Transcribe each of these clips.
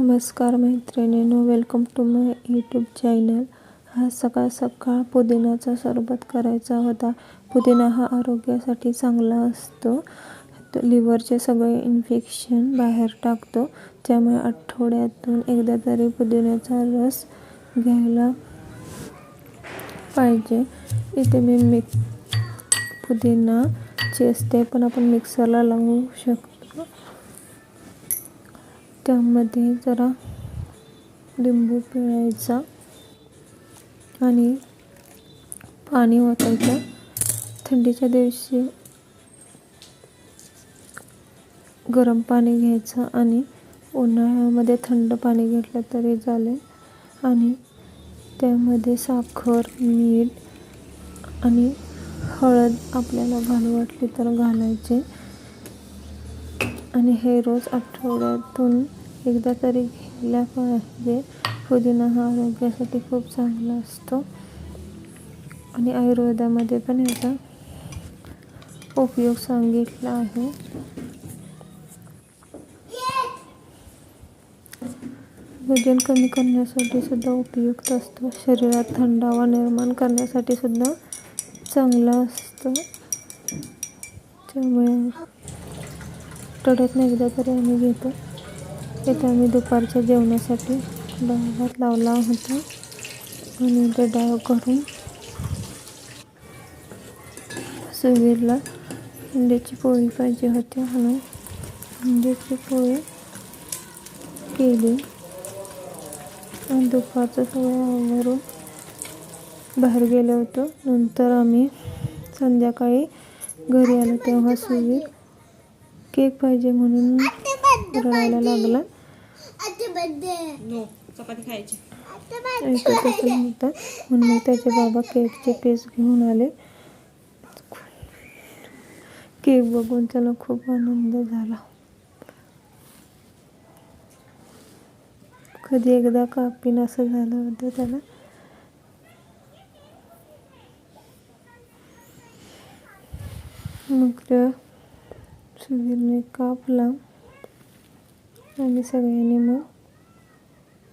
नमस्कार मैत्रिणींनो, welcome to my YouTube channel. हा सकाळ सकाळ पुदिनाचा सरबत करायचा होता. पुदिना हा आरोग्यासाठी चांगला असतो. लिव्हरचे सगळे इन्फेक्शन बाहेर टाकतो. त्यामुळे आठवड्यातून एकदा तरी पुदिन्याचा रस घ्यायला पाहिजे. इथे मी पुदिनाची असते, पण आपण मिक्सरला लावू शकतो. त्यामध्ये जरा लिंबू पिळायचा आणि पाणी ओतायचं. थंडीच्या दिवशी गरम पाणी घ्यायचं आणि उन्हाळ्यामध्ये थंड पाणी घेतलं तरी चालेल. आणि त्यामध्ये साखर, मीठ आणि हळद आपल्याला घालू वाटली तर घालायचे. आणि हे रोज आठवड्यातून एकदा तरी घ्यायला पाहिजे. पुदिना हा आरोग्यासाठी खूप चांगला असतो आणि आयुर्वेदामध्ये पण याचा उपयोग सांगितला आहे. वजन कमी करण्यासाठी सुद्धा उपयुक्त असतो. शरीरात थंडावा निर्माण करण्यासाठी सुद्धा चांगला असतो. त्यामुळे आठवड्यातून एकदा तरी आम्ही घेतो. इथे आम्ही दुपारच्या जेवणासाठी डाळ भात लावला होता आणि इथे डाळ करून सुवीरला अंड्याची पोळी पाहिजे होती म्हणून अंड्याची पोळी केली. आणि दुपारचं सगळं आवरून बाहेर गेलो होतो. नंतर आम्ही संध्याकाळी घरी आलो तेव्हा सुवीर केक पाहिजे म्हणून रडायला लागला. ऐकतच नव्हता म्हणून मग त्याचे बाबा केकचे पीस घेऊन आले. केक बघून त्याला खूप आनंद झाला. कधी एकदा कापीन असं झालं होतं त्याला. मग सुवीरने कापला आणि सगळ्यांनी मग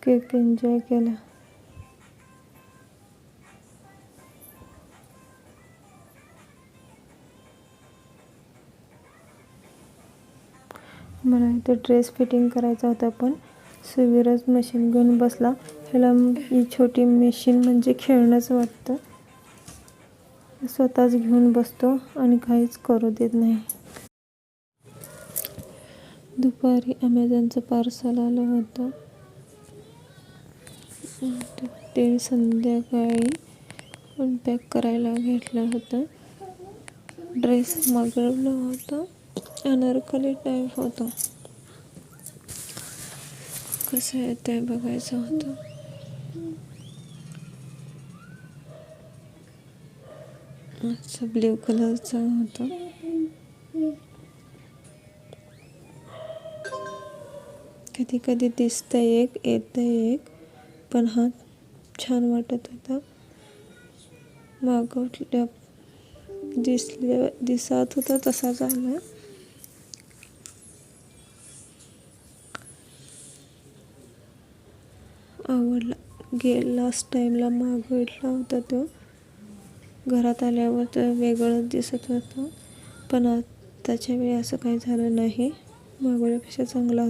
केक एन्जॉय केला. मला इथे ड्रेस फिटिंग करायचा होता, पण सुवीरच मशीन घेऊन बसला. ह्याला ही छोटी मशीन म्हणजे खेळणंच वाटतं. स्वतःच घेऊन बसतो आणि काहीच करू देत नाही. दुपारी ॲमेझॉनचं पार्सल आलं होतं. ते संध्याकाळी अनपॅक करायला घेतलं होतं. ड्रेस मागवलं होतं. अनारकली टाईप होतं. कसं आहे ते बघायचं होतं. असं ब्ल्यू कलरचा होता. कधी कधी दिसतं एक, येतं एक, पण हा छान वाटत होता. मागवल्या दिसत होता तसा झाला. आवडला. लास्ट टाईमला मागवला होता तो. घरात आल्यावर तर वेगळंच दिसत होतं, पण आताच्या वेळी असं काही झालं नाही. मागवल्यापेक्षा चांगला होता.